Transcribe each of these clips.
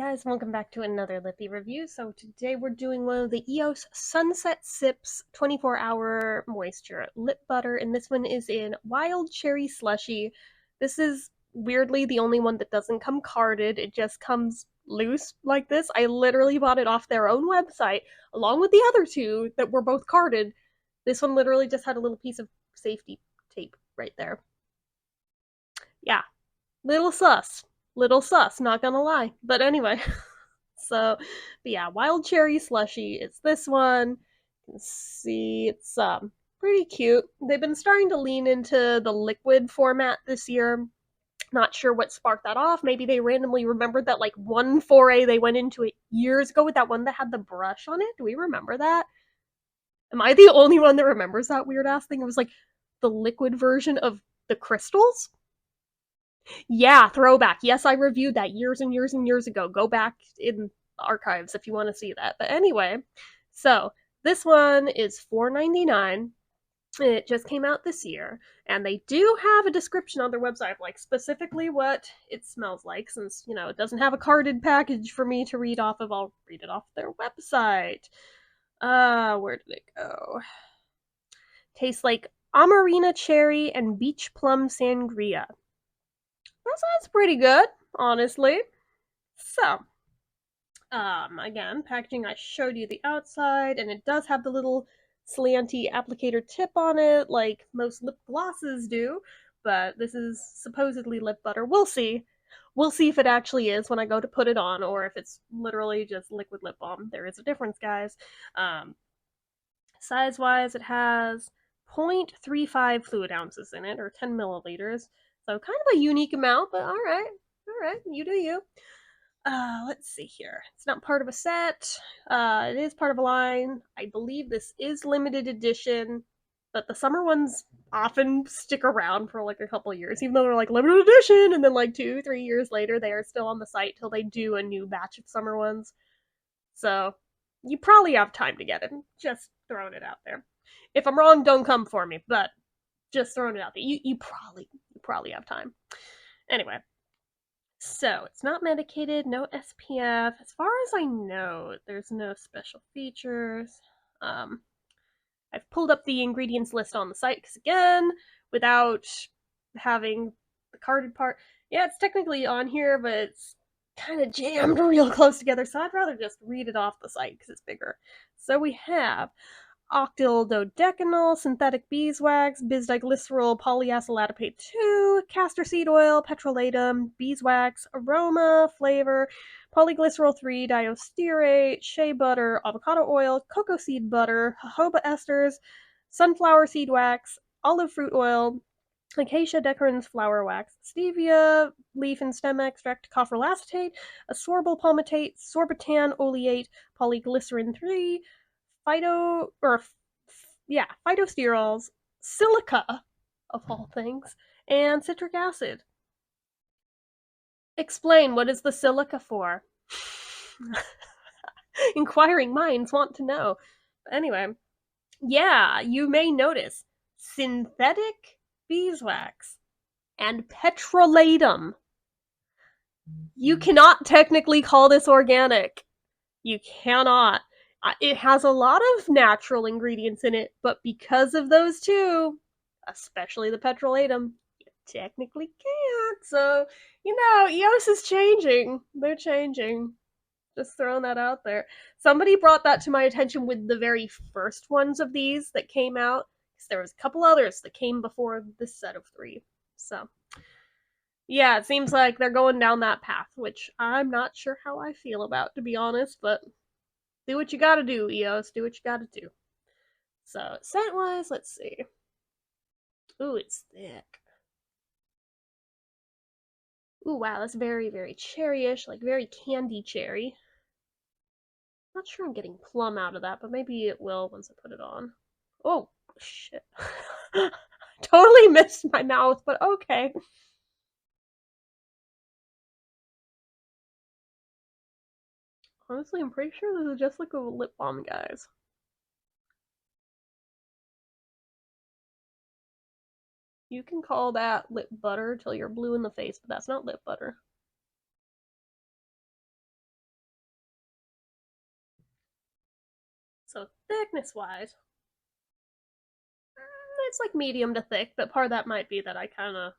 guys, welcome back to another Lippy review. So today we're doing one of the EOS Sunset Sips 24-hour moisture lip butter, and this one is in Wild Cherry Slushie. This is weirdly the only one that doesn't come carded. It just comes loose like this. I literally bought it off their own website, along with the other two that were both carded. This one literally just had a little piece of safety tape right there. Yeah, little sus. Little sus, not gonna lie. But anyway, but yeah, Wild Cherry Slushie. It's this one. You can see it's pretty cute. They've been starting to lean into the liquid format this year. Not sure what sparked that off. Maybe they randomly remembered that like one foray they went into it years ago with that one that had the brush on it. Do we remember that? Am I the only one that remembers that weird ass thing? It was like the liquid version of the crystals. Yeah, throwback. Yes, I reviewed that years and years and years ago. Go back in the archives if you want to see that. But anyway, so this one is $4.99. It just came out this year, and they do have a description on their website of like specifically what it smells like. Since it doesn't have a carded package for me to read off of, I'll read it off their website. Where did it go? Tastes like Amarena cherry and beach plum sangria. That sounds pretty good, honestly. So, again, packaging, I showed you the outside, and it does have the little slanty applicator tip on it, like most lip glosses do, but this is supposedly lip butter. We'll see. We'll see if it actually is when I go to put it on, or if it's literally just liquid lip balm. There is a difference, guys. Size-wise, it has 0.35 fluid ounces in it, or 10 milliliters. So kind of a unique amount, but all right, you do you. Let's see here. It's not part of a set. It is part of a line. I believe this is limited edition, but the summer ones often stick around for like a couple years, even though they're like limited edition, and then like 2, 3 years later, they are still on the site till they do a new batch of summer ones. So you probably have time to get it. Just throwing it out there. If I'm wrong, don't come for me, but just throwing it out there. You probably have time. Anyway, so it's not medicated, no SPF. As far as I know, there's no special features. I've pulled up the ingredients list on the site because again, without having the carded part, yeah, it's technically on here, but it's kind of jammed real close together, so I'd rather just read it off the site because it's bigger. So we have octyl dodecanol, synthetic beeswax, bisdiglycerol, polyacyl adipate 2, castor seed oil, petrolatum, beeswax, aroma, flavor, polyglycerol 3, diastereate, shea butter, avocado oil, cocoa seed butter, jojoba esters, sunflower seed wax, olive fruit oil, acacia decorans flower wax, stevia, leaf and stem extract, copper acetate, ascorbyl palmitate, sorbitan oleate, polyglycerin 3, phytosterols, silica, of all things, and citric acid. Explain, what is the silica for? Inquiring minds want to know. Anyway, yeah, you may notice synthetic beeswax and petrolatum. You cannot technically call this organic. You cannot. It has a lot of natural ingredients in it, but because of those two, especially the petrolatum, you technically can't. So, EOS is changing. They're changing. Just throwing that out there. Somebody brought that to my attention with the very first ones of these that came out, because there was a couple others that came before this set of 3. So, yeah, it seems like they're going down that path, which I'm not sure how I feel about, to be honest, but do what you gotta do, EOS. Do what you gotta do. So, scent-wise, let's see. Ooh, it's thick. Ooh, wow, that's very, very cherryish, like very candy cherry. Not sure I'm getting plum out of that, but maybe it will once I put it on. Oh, shit. Totally missed my mouth, but okay. Honestly, I'm pretty sure this is just like a lip balm, guys. You can call that lip butter till you're blue in the face, but that's not lip butter. So thickness-wise, it's like medium to thick, but part of that might be that I kind of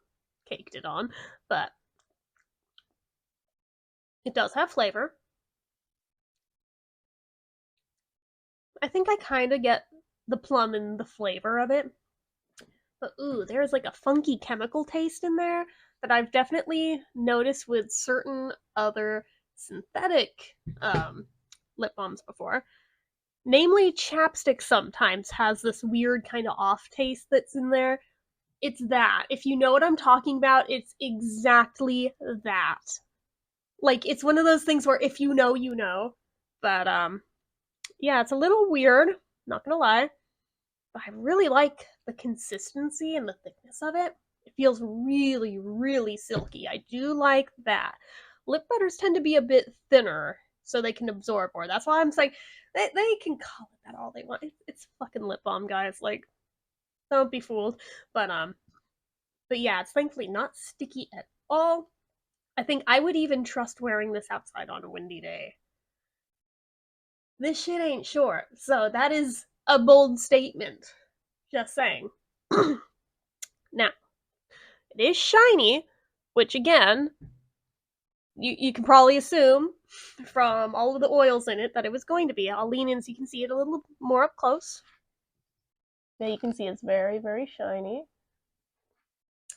caked it on. But it does have flavor. I think I kind of get the plum and the flavor of it. But ooh, there's like a funky chemical taste in there that I've definitely noticed with certain other synthetic lip balms before. Namely, chapstick sometimes has this weird kind of off taste that's in there. It's that. If you know what I'm talking about, it's exactly that. Like, it's one of those things where if you know, you know. But yeah, it's a little weird, not gonna lie. But I really like the consistency and the thickness of it. It feels really, really silky. I do like that. Lip butters tend to be a bit thinner so they can absorb more. That's why I'm saying they can call it that all they want. It's fucking lip balm, guys. Like, don't be fooled. But but yeah, it's thankfully not sticky at all. I think I would even trust wearing this outside on a windy day. This shit ain't short, so that is a bold statement. Just saying. Now, it is shiny, which again, you can probably assume from all of the oils in it that it was going to be. I'll lean in so you can see it a little more up close. Now you can see it's very, very shiny.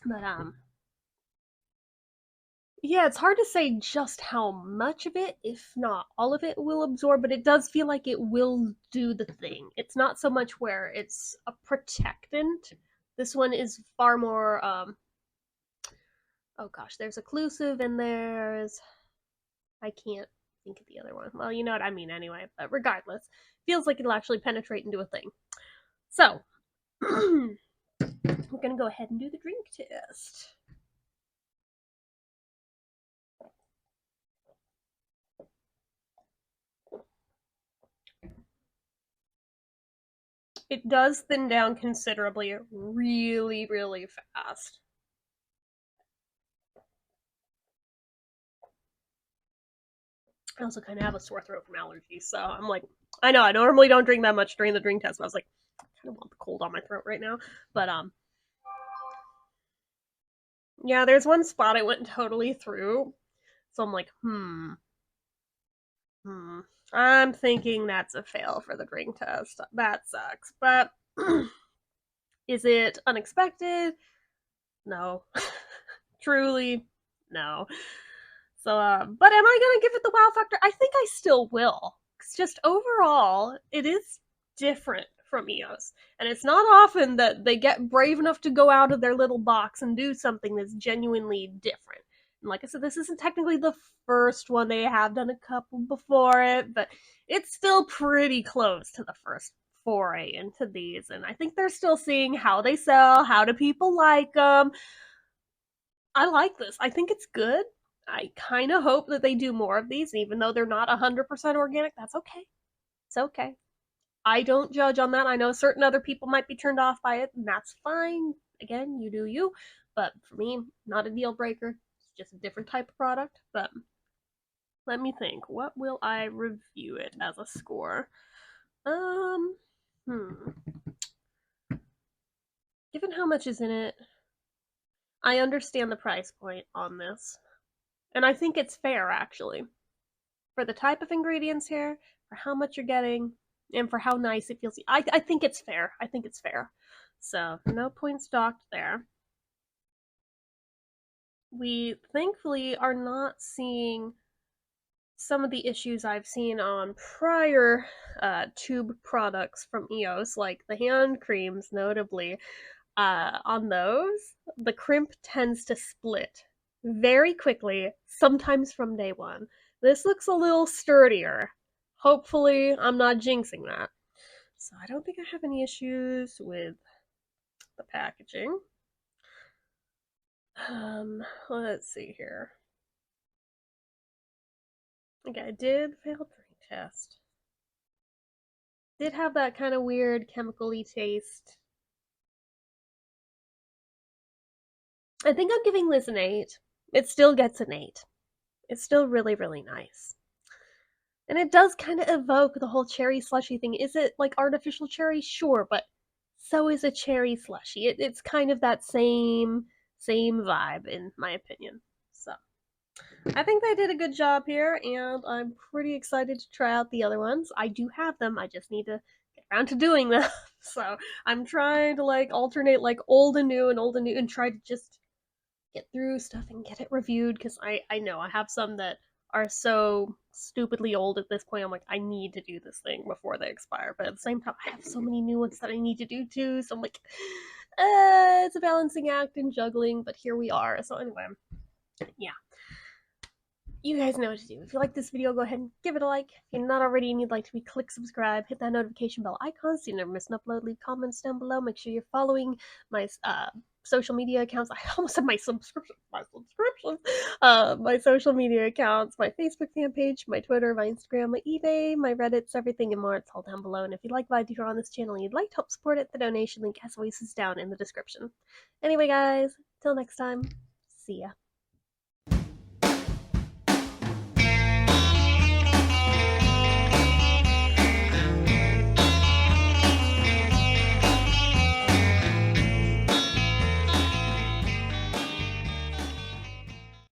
But yeah, it's hard to say just how much of it, if not all of it, will absorb, but it does feel like it will do the thing. It's not so much where it's a protectant. This one is far more oh gosh, there's occlusive and there's I can't think of the other one. Well, you know what I mean anyway, but regardless, feels like it'll actually penetrate into a thing. So, we're gonna go ahead and do the drink test. It does thin down considerably, really, really fast. I also kind of have a sore throat from allergies, so I'm like, I know I normally don't drink that much during the drink test, but I was like, I kind of want the cold on my throat right now. But yeah, there's one spot I went totally through, so I'm like, I'm thinking that's a fail for the drink test. That sucks. But is it unexpected? No. Truly, no. So, but am I gonna give it the wow factor? I think I still will. It's just overall, it is different from EOS, and it's not often that they get brave enough to go out of their little box and do something that's genuinely different. And like I said, this isn't technically the first one. They have done a couple before it, but it's still pretty close to the first foray into these. And I think they're still seeing how they sell, how do people like them. I like this. I think it's good. I kind of hope that they do more of these, even though they're not 100% organic. That's okay. It's okay. I don't judge on that. I know certain other people might be turned off by it, and that's fine. Again, you do you. But for me, not a deal breaker. It's just a different type of product. But let me think. What will I review it as a score? Hmm. Given how much is in it, I understand the price point on this. And I think it's fair, actually. For the type of ingredients here, for how much you're getting, and for how nice it feels. I think it's fair. I think it's fair. So, no points docked there. We thankfully are not seeing some of the issues I've seen on prior tube products from EOS, like the hand creams, notably. On those, the crimp tends to split very quickly, sometimes from day one. This looks a little sturdier. Hopefully, I'm not jinxing that. So I don't think I have any issues with the packaging. Let's see here. Okay, I did fail drink test. Did have that kind of weird chemically taste. I think I'm giving this an 8. It still gets an 8. It's still really, really nice. And it does kind of evoke the whole cherry slushy thing. Is it like artificial cherry? Sure, but so is a cherry slushy. It's kind of that same vibe, in my opinion. So I think they did a good job here, and I'm pretty excited to try out the other ones. I do have them. I just need to get around to doing them. So I'm trying to like alternate like old and new and old and new, and try to just get through stuff and get it reviewed, because I know I have some that are so stupidly old at this point. I'm like, I need to do this thing before they expire, but at the same time I have so many new ones that I need to do too, so I'm like, it's a balancing act and juggling, but here we are. So anyway, yeah, you guys know what to do. If you like this video, go ahead and give it a like. If you're not already and you'd like to be, click subscribe, hit that notification bell icon so you never miss an upload. Leave comments down below. Make sure you're following my social media accounts. I almost said my subscriptions. My social media accounts, my Facebook fan page, my Twitter, my Instagram, my eBay, my Reddits, everything and more. It's all down below. And if you like what I do here on this channel and you'd like to help support it, the donation link as always is down in the description. Anyway, guys, till next time, see ya.